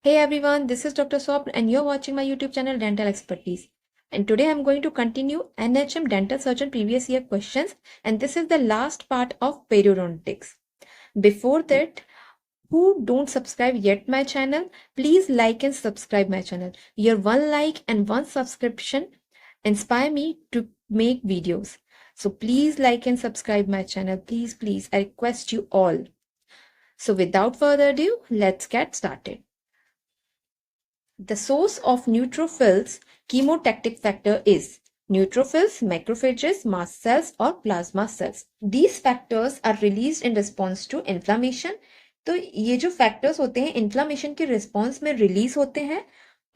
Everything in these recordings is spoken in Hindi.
Hey everyone, this is Dr. Swapn and you're watching my YouTube channel Dental Expertise. And today I'm going to continue NHM Dental Surgeon previous year questions, and this is the last part of periodontics. Before that, who don't subscribe yet my channel, please like and subscribe my channel. Your one like and one subscription inspire me to make videos. So please like and subscribe my channel. Please, I request you all. So without further ado, let's get started. The source of neutrophils chemotactic factor is neutrophils, macrophages, mast cells or plasma cells. These factors are released in response to inflammation. तो ये जो फैक्टर्स होते हैं इन्फ्लामेशन के रिस्पॉन्स में रिलीज होते हैं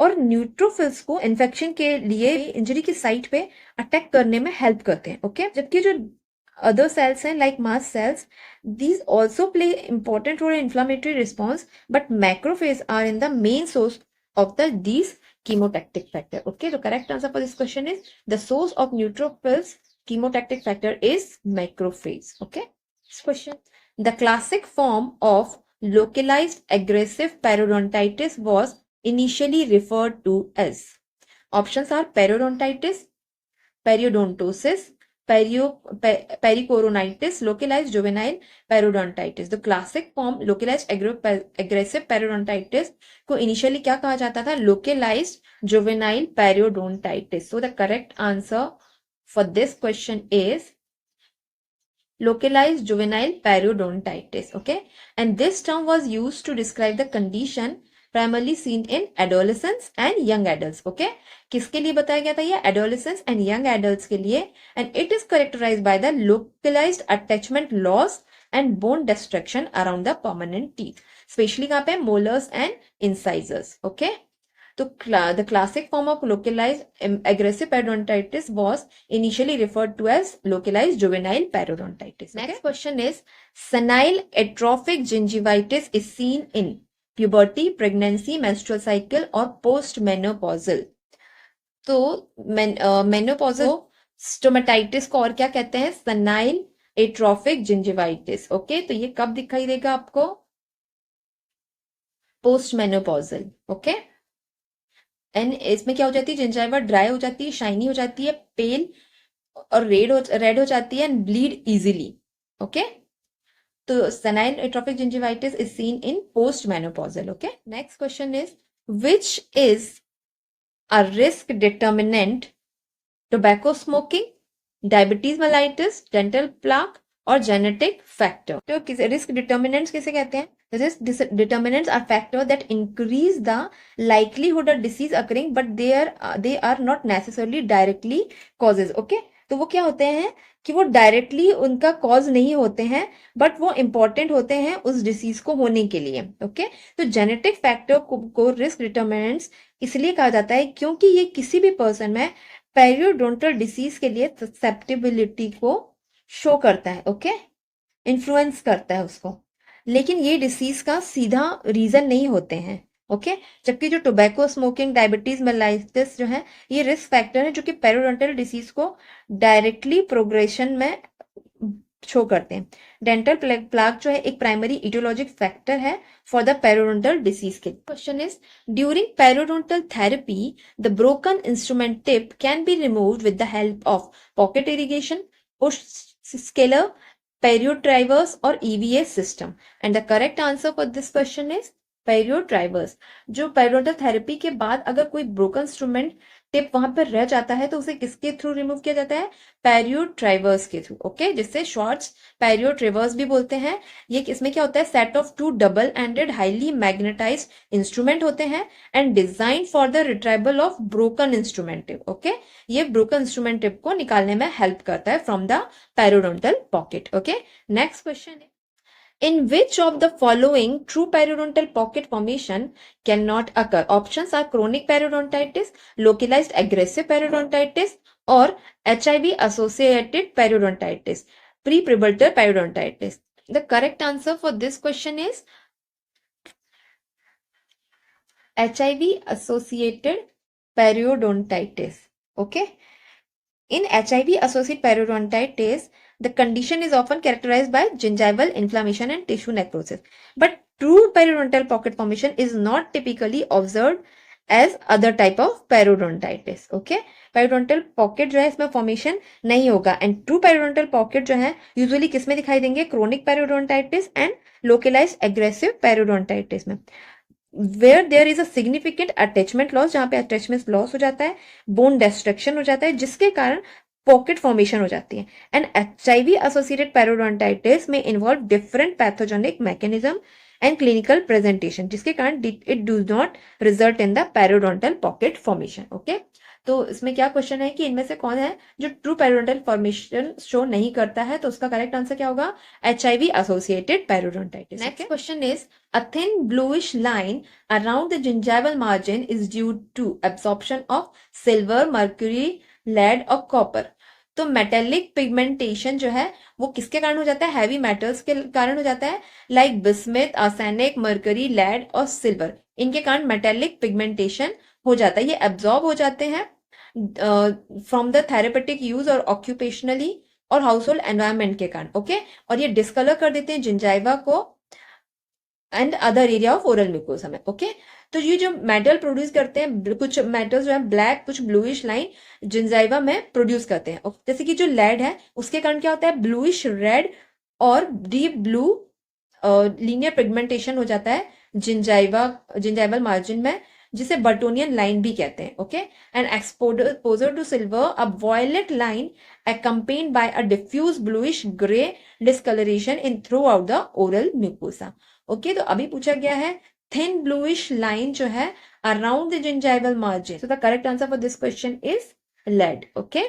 और न्यूट्रोफिल्स को इन्फेक्शन के लिए इंजरी की साइट पे अटैक करने में हेल्प करते हैं. ओके, जबकि जो other cells हैं like mast cells, these also play important role in inflammatory response, but macrophages are in the main source of these chemotactic factor. Okay, the correct answer for this question is the source of neutrophils chemotactic factor is macrophage. Okay, next question. The classic form of localized aggressive periodontitis was initially referred to as. Options are periodontitis, periodontosis, pericoronitis, localized juvenile periodontitis. The classic form localized aggressive periodontitis को initially क्या कहा जाता था? Localized juvenile periodontitis. So the correct answer for this question is localized juvenile periodontitis. Okay, and this term was used to describe the condition primarily seen in adolescents and young adults. Okay, किसके लिए बताया गया था ये? adolescents and young adults के लिए, and it is characterized by the localized attachment loss and bone destruction around the permanent teeth, especially कहाँ पे? molars and incisors. Okay, so the classic form of localized aggressive periodontitis was initially referred to as localized juvenile periodontitis. Next question is, senile atrophic gingivitis is seen in puberty, pregnancy, menstrual cycle or post-menopausal. तो मेनोपॉजल स्टोमेटाइटिस को और क्या कहते हैं? Senile atrophic gingivitis. ओके, तो ये कब दिखाई देगा आपको? Post menopausal. ओके, एंड इसमें क्या हो जाती है? जिंजाइवा ड्राई हो जाती है, शाइनी हो जाती है, पेल और रेड हो जाती है एंड ब्लीड इजीली. ओके, तो senile atrophic gingivitis is seen in post menopausal. Okay, next question is which is a risk determinant? Tobacco smoking, diabetes mellitus, dental plaque और genetic factor. तो risk determinants किसे कहते हैं? Risk determinants are factors that increase the likelihood of disease occurring, but they are not necessarily directly causes. Okay, तो वो क्या होते हैं कि वो डायरेक्टली उनका कॉज नहीं होते हैं, बट वो इंपॉर्टेंट होते हैं उस डिसीज को होने के लिए. ओके, तो जेनेटिक फैक्टर को रिस्क डिटर्मिनेंट्स इसलिए कहा जाता है क्योंकि ये किसी भी पर्सन में पेरियोडोंटल डिसीज के लिए ससेप्टेबिलिटी को शो करता है. ओके, इन्फ्लुएंस करता है उसको, लेकिन ये डिसीज का सीधा रीजन नहीं होते हैं. ओके, जबकि जो टोबैको स्मोकिंग, डायबिटीज मेलाइटिस जो है ये रिस्क फैक्टर है जो कि पेरियोडोंटल डिसीज को डायरेक्टली प्रोग्रेशन में शो करते हैं. डेंटल प्लाक जो है एक प्राइमरी इटियोलॉजिक फैक्टर है फॉर द पेरियोडोंटल डिसीज के. Question is, during periodontal therapy the broken instrument tip can be removed with the help of pocket irrigation, push scaler, periotrievers और EVA system. And the correct answer for this question is periotrievers. जो पेरियोडोंटल थेरेपी के बाद अगर कोई ब्रोकन इंस्ट्रूमेंट टिप वहां पर रह जाता है तो उसे किसके थ्रू रिमूव किया जाता है? पेरियोट्राइवर्स के थ्रू. ओके, जिससे शॉर्ट्स पेरियोट्राइवर्स भी बोलते हैं. ये इसमें क्या होता है? Set of 2 double ended highly magnetised instrument होते हैं and design for the retrieval of broken instrument tip. Okay, ये ब्रोकन इंस्ट्रूमेंट टिप को निकालने में हेल्प करता है from the periodontal pocket. Okay, next question है, in which of the following true periodontal pocket formation cannot occur? Options are chronic periodontitis, localized aggressive periodontitis or HIV associated periodontitis, pre-pubertal periodontitis. The correct answer for this question is HIV associated periodontitis. Okay, in HIV associated periodontitis The condition is often characterized by gingival inflammation and tissue necrosis. But true periodontal pocket formation is not typically observed as other type of periodontitis. Okay, periodontal pocket जो है इसमें formation नहीं होगा. And true periodontal pocket जो है usually किस में दिखाई देंगे? Chronic periodontitis and localized aggressive periodontitis में. Where there is a significant attachment loss, जहाँ पे attachment loss हो जाता है, bone destruction हो जाता है, जिसके कारण पॉकेट फॉर्मेशन हो जाती है. एंड HIV एसोसिएटेड पेरोडोंटाइटिस में involve different pathogenic mechanism and clinical presentation, जिसके कारण it do not result in the periodontal pocket formation. Okay, तो इसमें क्या क्वेश्चन है कि इनमें से कौन है जो ट्रू पेरोडोंटल फॉर्मेशन शो नहीं करता है? तो उसका करेक्ट आंसर क्या होगा? HIV associated periodontitis. Next question is a thin bluish line around the gingival margin is due to absorption of silver, mercury, lead और copper. तो मेटेलिक पिगमेंटेशन जो है वो किसके कारण हो जाता है? हैवी मेटल्स के कारण हो जाता है, like bismuth, arsenic, mercury, lead और सिल्वर. इनके कारण मेटेलिक पिगमेंटेशन हो जाता है. ये एब्जॉर्ब हो जाते हैं फ्रॉम द थेरेपेटिक यूज और ऑक्यूपेशनली और हाउस होल्ड एनवायरमेंट के कारण. ओके, और ये डिस्कलर कर देते हैं जिंजाइवा को and other area of oral mucosa में. ओके, तो ये जो मेटल प्रोड्यूस करते हैं, कुछ मेटल्स जो है ब्लैक, कुछ ब्लूइश लाइन जिंजाइवा में प्रोड्यूस करते हैं. जैसे कि जो लेड है उसके कारण क्या होता है? ब्लूइश रेड और डीप ब्लू लीनियर पिगमेंटेशन हो जाता है जिंजाइवल मार्जिन में, जिसे बर्टोनियन लाइन भी कहते हैं. Okay, and exposure to silver a violet line accompanied by a diffuse bluish gray discoloration in throughout the oral mucosa. Okay, तो अभी पूछा गया है थिन ब्लूइश लाइन जो है around the gingival margin. So the correct answer for this question is lead. Okay,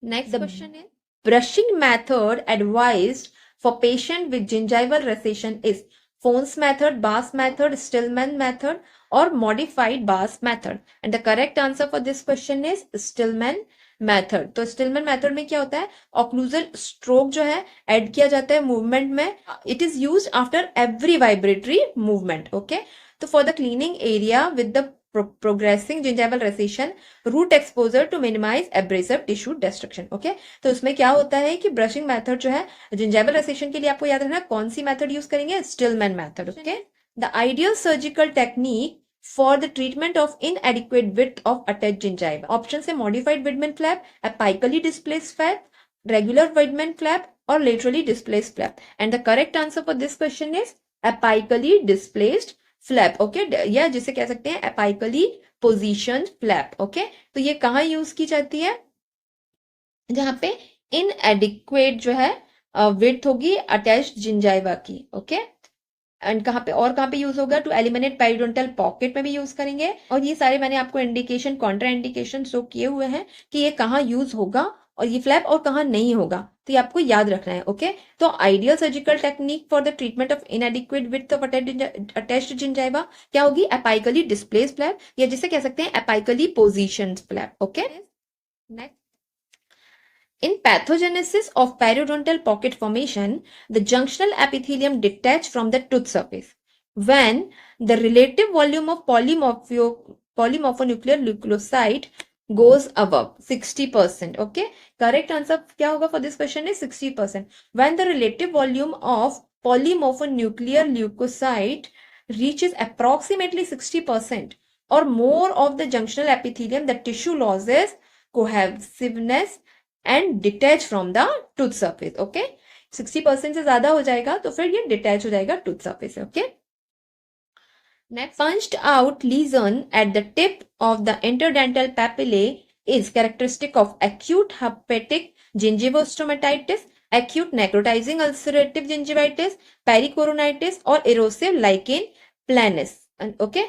next question is brushing method advised for patient with gingival recession is Phone's method, Bass method, Stillman method और modified Bass method. And the correct answer for this question is Stillman method. तो Stillman method में क्या होता है? occlusal stroke जो है ऐड किया जाता है मूवमेंट में. It is used after every vibratory movement. Okay, तो for the cleaning area with the progressing gingival recession, root exposure to minimize abrasive tissue destruction. Okay, तो उसमें क्या होता है कि ब्रशिंग मेथड जो है gingival recession के लिए आपको याद रखना कौन सी मेथड यूज करेंगे? Stillman method. Okay, the ideal surgical technique for the treatment of inadequate width of attached gingiva. Option से modified Widman flap, apically displaced flap, regular Widman flap और laterally displaced flap. And the correct answer for this question is apically displaced flap. Okay, या जिसे कह सकते हैं एपाइकली पोजीशन फ्लैप. ओके, तो ये कहाँ यूज की जाती है? जहां पे इनएडिक्वेट जो है विड्थ होगी अटैच्ड जिंजाइवा की. ओके, एंड कहाँ पे यूज होगा? टू एलिमिनेट पेरिडोंटल पॉकेट में भी यूज करेंगे. और ये सारे मैंने आपको इंडिकेशन, कॉन्ट्रा इंडिकेशन शो किए हुए हैं कि ये कहाँ यूज होगा और ये फ्लैप और कहाँ नहीं होगा, तो ये आपको याद रखना है. ओके, तो ideal surgical technique for the treatment of इनएडिक्वेट width of attached gingiva क्या होगी? एपाइकली डिस्प्लेस्ड फ्लैप, या जिसे कह सकते हैं apically positioned flap. Okay, next, in pathogenesis of periodontal pocket formation, the junctional epithelium detach from the tooth surface when the relative volume of polymorphonuclear leukocyte goes above 60%. Okay, correct answer क्या होगा for this question is 60%. When the relative volume of polymorphonuclear leukocyte reaches approximately 60% or more of the junctional epithelium, the tissue loses cohesiveness and detach from the tooth surface. Okay, 60% से ज्यादा हो जाएगा तो फिर ये detach हो जाएगा tooth surface से. Okay, next, punched out lesion at the tip of the interdental papillae is characteristic of acute hepatic gingivostomatitis, acute necrotizing ulcerative gingivitis, pericoronitis और erosive lichen planus. Okay,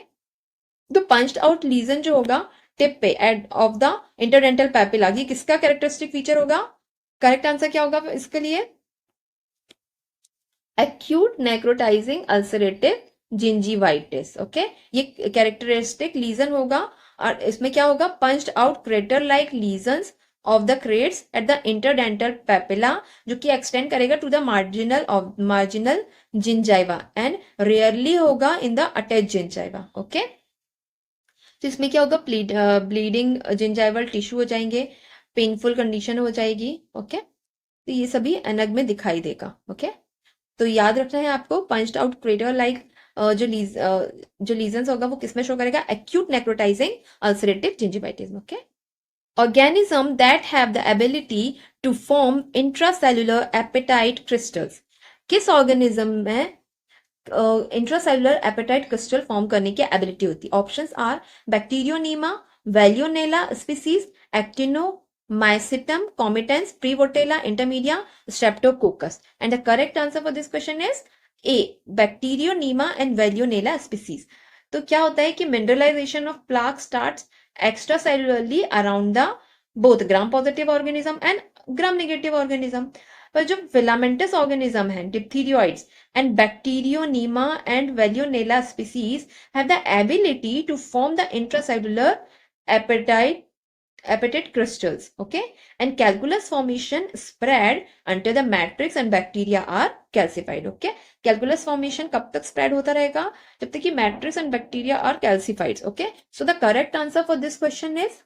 तो punched out lesion जो होगा टिप पे ऑफ द इंटरडेंटल पैपिला, ये किसका कैरेक्टरिस्टिक फीचर होगा? करेक्ट आंसर क्या होगा इसके लिए? Acute necrotizing ulcerative gingivitis. Okay, ये कैरेक्टरिस्टिक लीजन होगा और इसमें क्या होगा? Punched out crater like lesions of the crests at the interdental papilla, जो कि एक्सटेंड करेगा to the marginal gingiva and rarely होगा in the attached gingiva. Okay, तो इसमें क्या होगा? ब्लीडिंग जिंजाइवल टिश्यू हो जाएंगे, पेनफुल कंडीशन हो जाएगी. ओके, तो ये सभी एनग में दिखाई देगा। ओके, तो याद रखना है आपको, पंच्ड आउट क्रेटर लाइक जो लीजन्स होगा वो किसमें शो करेगा, acute necrotizing ulcerative gingivitis. Okay, organism that have the ability to form intracellular appetite crystals। किस ऑर्गेनिज्म में इंट्रासेलुलर एपेटाइट क्रिस्टल फॉर्म करने की एबिलिटी होती है? Options are bacterionema, veillonella species, actinomycetemcomitans, prevotella, intermedia, streptococcus. And the correct answer for this question is A, bacterionema and veillonella species. तो क्या होता है कि mineralization of plaque starts extracellularly around the both gram positive organism and gram negative organism। पर जो filamentous organism है, diphthyrioids and bacterionema and veillonella species have the ability to form the intracellular appetite crystals, okay, and calculus formation spread until the matrix and bacteria are calcified। okay, calculus formation कब तक spread होता रहेगा? जब तक कि matrix and bacteria are calcified। okay, so the correct answer for this question is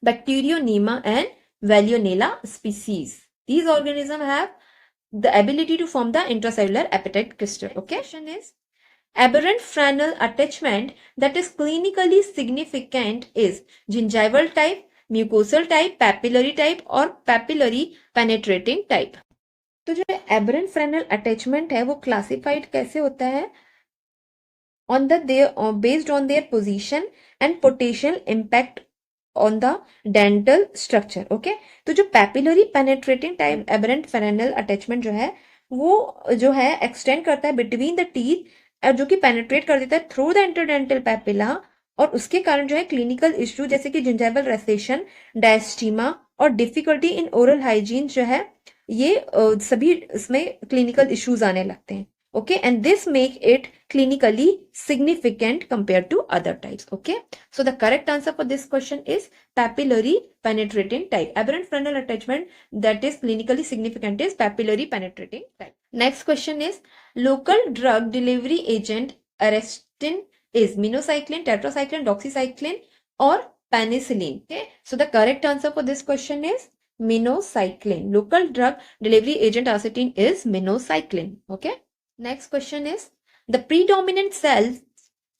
Bacterionema and Veillonella species। these organisms have the ability to form the intracellular appetite crystal। okay, question is aberrant frenal attachment that is clinically significant is gingival type, mucosal type, papillary type और papillary penetrating type। तो जो एबरेंट फ्रेनल अटैचमेंट है वो क्लासिफाइड कैसे होता है? On the based on their position and potential impact on the dental structure. Okay, तो जो papillary penetrating type aberrant Fresnel attachment जो है वो जो है एक्सटेंड करता है बिटवीन द टीथ, जो कि पेनेट्रेट कर देता है थ्रू द इंटरडेंटल पैपिला, और उसके कारण जो है क्लिनिकल इश्यू जैसे कि जिंजाइवल रेसेशन, डायस्टीमा और डिफिकल्टी इन ओरल हाइजीन जो है ये सभी इसमें क्लिनिकल इश्यूज आने लगते हैं। Okay, and this make it clinically significant compared to other types। okay, so the correct answer for this question is papillary penetrating type। aberrant frenal attachment that is clinically significant is papillary penetrating type। next question is local drug delivery agent arrestin is minocycline, tetracycline, doxycycline or penicillin। okay, so the correct answer for this question is minocycline। local drug delivery agent arrestin is minocycline। okay, next question is the predominant cells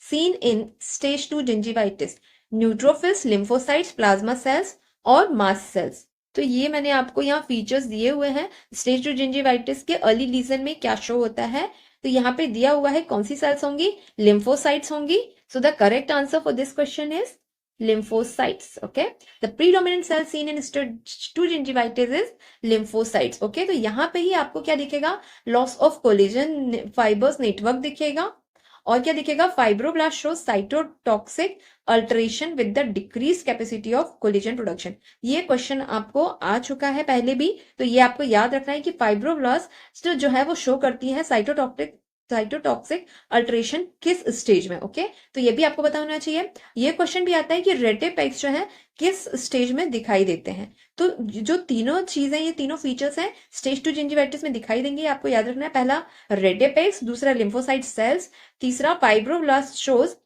seen in stage 2 gingivitis, neutrophils, lymphocytes, plasma cells और mast cells। तो ये मैंने आपको यहाँ फीचर्स दिए हुए हैं स्टेज 2 जिंजिवाइटिस के अर्ली लीजन में क्या शो होता है। तो यहाँ पे दिया हुआ है कौन सी सेल्स होंगी, लिम्फोसाइट्स होंगी। सो the correct answer for this question is lymphocytes। okay, the predominant cell seen in stage 2 gingivitis is lymphocytes। okay, तो यहाँ पे ही आपको क्या दिखेगा, loss of collagen fibres network दिखेगा, और क्या दिखेगा, fibroblast show cytotoxic alteration with the decrease capacity of collagen production. ये क्वेश्चन आपको आ चुका है पहले भी, तो ये आपको याद रखना है कि फाइब्रोब्लास्ट जो है वो शो करती है साइटोटॉक्सिक अल्टरेशन किस स्टेज में। ओके, तो ये भी आपको पता होना चाहिए। ये क्वेश्चन भी आता है कि रेटेपेक्स जो है किस स्टेज में दिखाई देते हैं। तो जो तीनों चीजें, ये तीनों फीचर्स हैं स्टेज 2 जिंजिवाइटिस में दिखाई देंगे, आपको याद रखना है। पहला रेटेपेक्स, दूसरा लिम्फोसाइट सेल्स, तीसरा fibroblast shows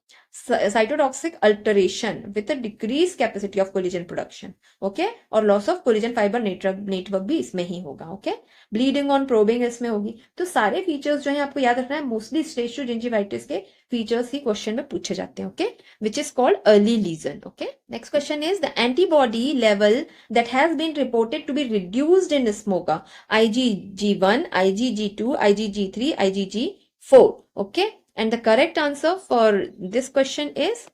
cytotoxic alteration with decrease capacity of collagen production. Okay, और loss of collagen fibre network भी इसमें ही होगा। ओके, ब्लीडिंग ऑन प्रोबिंग इसमें होगी। तो सारे फीचर्स जो है आपको याद रखना है। मोस्टली स्टेज 2 जिंजिवाइटिस के फीचर्स ही क्वेश्चन में पूछे जाते हैं। Okay, which is called early lesion. Okay, next question is the antibody level that has been reported to be reduced in smoker, IgG1, IgG2, IgG3, IgG4। Okay, and the correct answer for this question is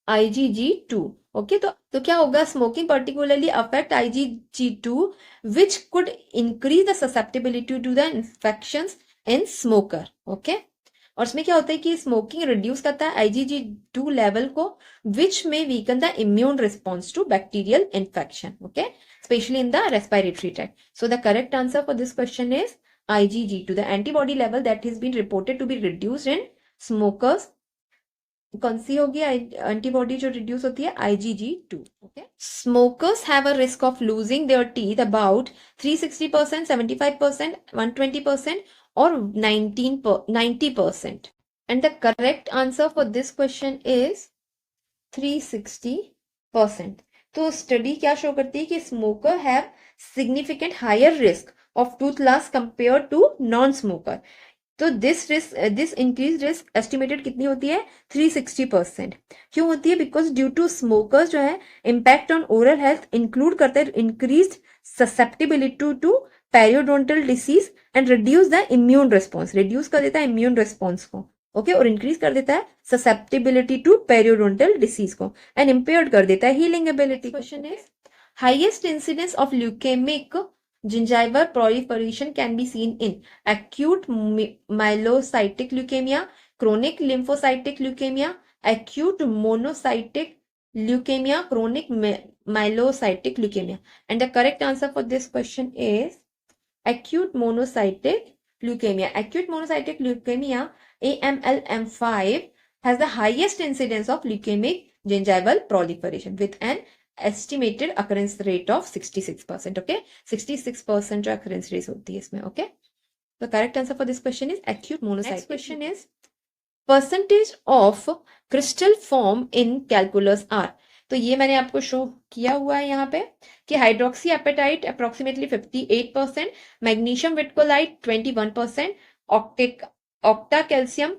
IgG2। Okay, तो क्या होगा, smoking particularly affect IgG2 which could increase the susceptibility to the infections in smoker। Okay, और इसमें क्या होता है कि स्मोकिंग रिड्यूस करता है IgG2 लेवल को which may weaken the immune response to bacterial infection। Okay, especially in the respiratory tract। so the correct answer for this question is IgG2। the antibody level that has been reported to be reduced in smokers, कौन सी होगी एंटीबॉडी जो रिड्यूस होती है, IgG2। Okay, smokers have a risk of losing their teeth about 360%, 75%, 120% और 90%। And the correct answer for this question is 360%। तो स्टडी क्या शो करती है कि smoker have significant higher risk of tooth loss compare to non smoker. तो दिस इंक्रीज रिस्क एस्टिमेटेड कितनी होती है 360%। क्यों होती है? बिकॉज ड्यू टू स्मोकर्स जो है impact on oral health include करता है increase susceptibility to periodontal disease and reduce the immune response, reduce कर देता है इम्यून रिस्पॉन्स को, ओके, और इंक्रीज कर देता है ससेप्टिबिलिटी टू पेरियोडोंटल डिसीज को, एंड इम्पेयर्ड कर देता है healing ability. Question is highest incidence of leukaemic gingival proliferation can be seen in acute myelocytic leukemia, chronic lymphocytic leukemia, acute monocytic leukemia, chronic myelocytic leukemia. And the correct answer for this question is acute monocytic leukemia. Acute monocytic leukemia, AMLM5, has the highest incidence of leukemic gingival proliferation with an estimated occurrence rate of 66%. Okay, 66% जो occurrence rate होती है इसमें. Okay, the correct answer for this question is acute monocytic. Next question is percentage of crystal form in calculus are. तो ये मैंने आपको शो किया हुआ है यहाँ पे कि hydroxyapatite approximately 58%, magnesium whitlockite 21%, octacalcium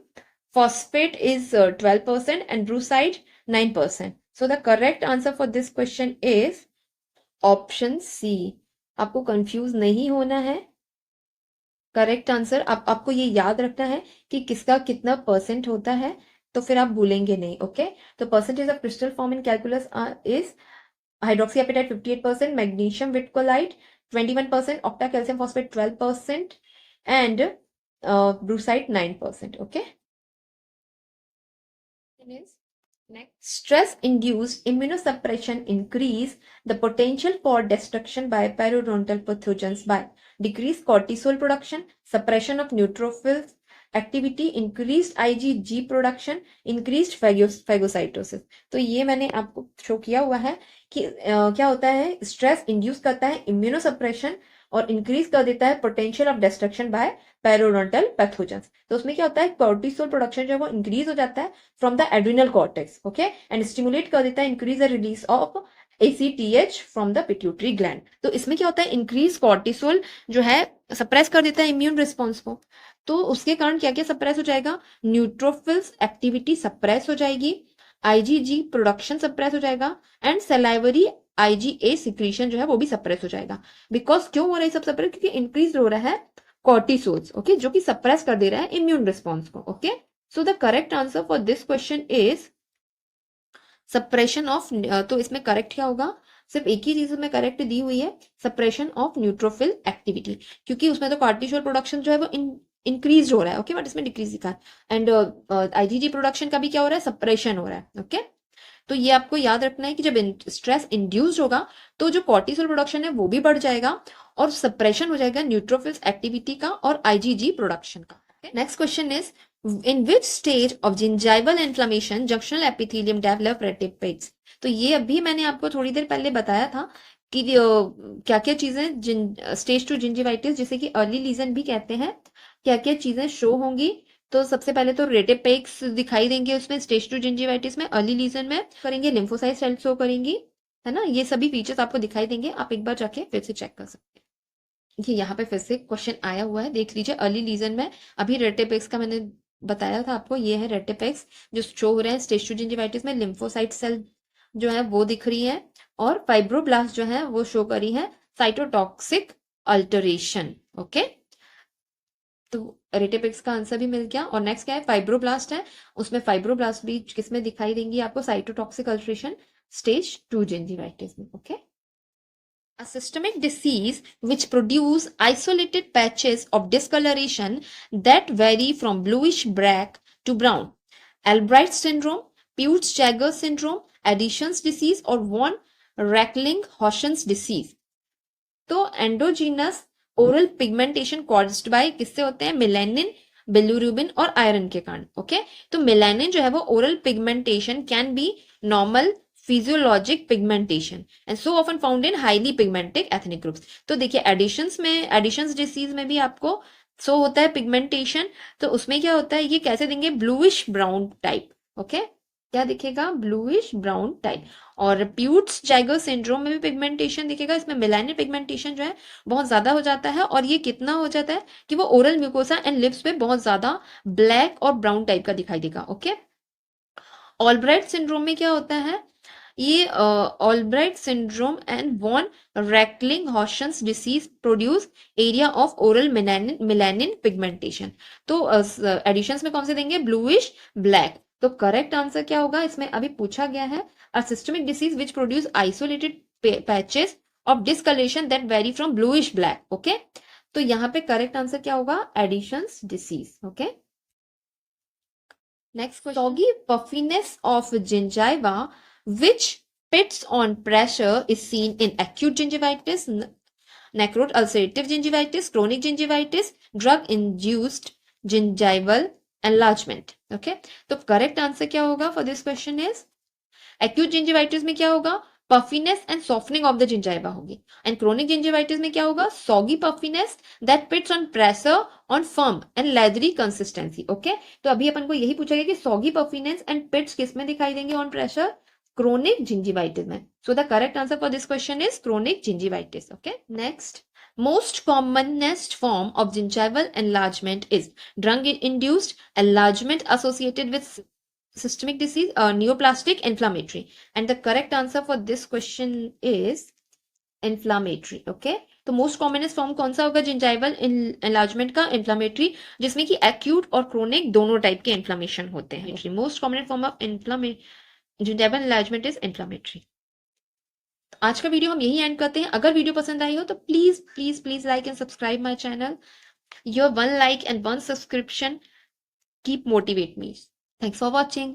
phosphate is 12% and brucite 9%. So the correct answer for this question is option C. आपको कंफ्यूज नहीं होना है. करेक्ट आंसर आपको ये याद रखना है कि किसका कितना परसेंट होता है, तो फिर आप भूलेंगे नहीं. ओके, तो percentage of crystal form in calculus is hydroxyapatite 58%, magnesium whitlockite 21%, octacalcium phosphate 12% and brushite 9%. Okay, next, stress-induced immunosuppression increase the potential for destruction by periodontal pathogens by decreased cortisol production, suppression of neutrophils activity, increased IgG production, increased phagocytosis. तो ये मैंने आपको शो किया हुआ है कि क्या होता है, स्ट्रेस इंड्यूस करता है इम्यूनोसप्रेशन और इंक्रीज कर देता है potential of destruction by periodontal pathogens. तो उसमें क्या होता है, कॉर्टिसोल प्रोडक्शन जो है वो इंक्रीज हो जाता है from the adrenal cortex, okay, and stimulate कर देता है increase the release of ACTH from the pituitary gland. तो इसमें क्या होता है, इंक्रीज कॉर्टिसोल जो है सप्रेस कर देता है इम्यून रिस्पॉन्स को. तो उसके कारण क्या क्या सप्रेस हो जाएगा, न्यूट्रोफिल्स एक्टिविटी सप्रेस हो जाएगी, IgG प्रोडक्शन सप्रेस हो जाएगा एंड सलाइवरी IgA सिक्रीशन जो है वो भी सप्रेस हो जाएगा. बिकॉज क्यों हो रहा है सब सप्रेस, क्योंकि इंक्रीज हो रहा है कॉर्टिसोल्स, ओके, जो कि सप्रेस कर दे रहा है इम्यून रिस्पॉन्स को. Okay, so the correct answer for this question is suppression of. तो इसमें करेक्ट क्या होगा, सिर्फ एक ही चीज में करेक्ट दी हुई है, सप्रेशन ऑफ न्यूट्रोफिल एक्टिविटी, क्योंकि उसमें तो कॉर्टिसोल प्रोडक्शन जो है वो इंक्रीज हो रहा है, ओके, बट इसमें डिक्रीज दिखा है. एंड IgG प्रोडक्शन का भी क्या हो रहा है, सप्रेशन हो रहा है. ओके, तो ये आपको याद रखना है कि जब स्ट्रेस इंड्यूस्ड होगा तो जो कॉर्टिसोल प्रोडक्शन है वो भी बढ़ जाएगा और सप्रेशन हो जाएगा न्यूट्रोफिल्स एक्टिविटी का और IgG प्रोडक्शन का. Next question is in which stage of gingival inflammation junctional epithelium develop rete pegs. तो ये अभी मैंने आपको थोड़ी देर पहले बताया था कि क्या क्या चीजें स्टेज 2 जिंजिवाइटिस जिसे कि अर्ली लीजन भी कहते हैं, क्या क्या चीजें शो होंगी. तो सबसे पहले तो रेटिपेक्स दिखाई देंगे उसमें स्टेज 2 जिंजिवाइटिस में, अर्ली लीजन में करेंगे, लिम्फोसाइट सेल शो करेंगी, है ना, ये सभी फीचर्स आपको दिखाई देंगे. आप एक बार जाके फिर से चेक कर सकते हैं. ये यहाँ पे फिर से क्वेश्चन आया हुआ है, देख लीजिए. अर्ली लीजन में अभी रेटिपेक्स का मैंने बताया था आपको, ये है रेटिपेक्स जो शो हो रहे हैं स्टेज 2 जिंजिवाइटिस में. लिम्फोसाइट सेल जो है वो दिख रही है और फाइब्रोब्लास्ट जो है वो शो करी है साइटोटॉक्सिक अल्टरेशन. ओके, तो रेटिपेक्स का आंसर भी मिल गया. और नेक्स्ट क्या है, फाइब्रोब्लास्ट है, उसमें फाइब्रोब्लास्ट भी किसमें दिखाई देंगी आपको, साइटोटॉक्सिक अल्टरेशन स्टेज 2 जिंजिवाइटिस में. Okay, a systemic disease which produce isolated patches of discoloration that vary from bluish black to brown. Albright syndrome, Peutz-Jeghers syndrome, Addison's disease और von Reckling-Hoshen's disease. तो endogenous oral pigmentation caused by किससे होते हैं, मेलानिन, बिलिरुबिन और आयरन के कारण. ओके, तो मेलानिन जो है वो oral pigmentation can be normal physiologic pigmentation and so often found in highly pigmentic ethnic groups. तो देखिए एडिशंस डिसीज में भी आपको सो होता है पिगमेंटेशन. तो उसमें क्या होता है, ये कैसे देंगे, ब्लूइश ब्राउन टाइप. ओके, क्या दिखेगा, ब्लूइश ब्राउन टाइप। और प्यूट्स जैगर सिंड्रोम में भी पिगमेंटेशन दिखेगा, इसमें मेलानिन पिगमेंटेशन जो है बहुत ज्यादा हो जाता है, और ये कितना हो जाता है कि वो ओरल म्यूकोसा एंड लिप्स पे बहुत ज्यादा ब्लैक और ब्राउन टाइप का दिखाई देगा। ओके, ऑलब्राइट सिंड्रोम में क्या होता है, ये Albright syndrome and von Recklinghausen's disease produce area of oral melanin pigmentation. तो एडिशंस में कौन से देंगे, ब्लूइश ब्लैक। तो करेक्ट आंसर क्या होगा, इसमें अभी पूछा गया है a systemic disease which produce isolated patches of discoloration that vary from bluish black. Okay, तो यहाँ पे करेक्ट आंसर क्या होगा, Addison's disease. Okay, next question. Soggy puffiness of gingiva which pits on pressure is seen in acute gingivitis, necrotic ulcerative gingivitis, chronic gingivitis, drug induced gingival enlargement. Okay, तो correct answer क्या होगा for this question is acute gingivitis में क्या होगा, puffiness and softening of the gingiva होगी, and chronic gingivitis में क्या होगा, soggy puffiness that pits on pressure on firm and leathery consistency. Okay, तो अभी अपन को यही पूछा गया कि soggy puffiness and pits किस में दिखाई देंगे on pressure, chronic gingivitis में. So the correct answer for this question is chronic gingivitis. Okay, next, most commonest form of gingival enlargement is drug induced enlargement associated with systemic disease, neoplastic, inflammatory, and the correct answer for this question is inflammatory. Okay, तो मोस्ट कॉमनेस्ट फॉर्म कौन सा होगा जिंजाइवल एनलार्जमेंट का, इन्फ्लामेटरी, जिसमें कि एक्यूट और क्रोनिक दोनों टाइप के इन्फ्लामेशन होते हैं। Most common form of gingival enlargement is inflammatory. आज का वीडियो हम यही एंड करते हैं। अगर वीडियो पसंद आई हो तो please please please like and subscribe my channel. Your 1 like and 1 subscription keep motivate me. Thanks for watching.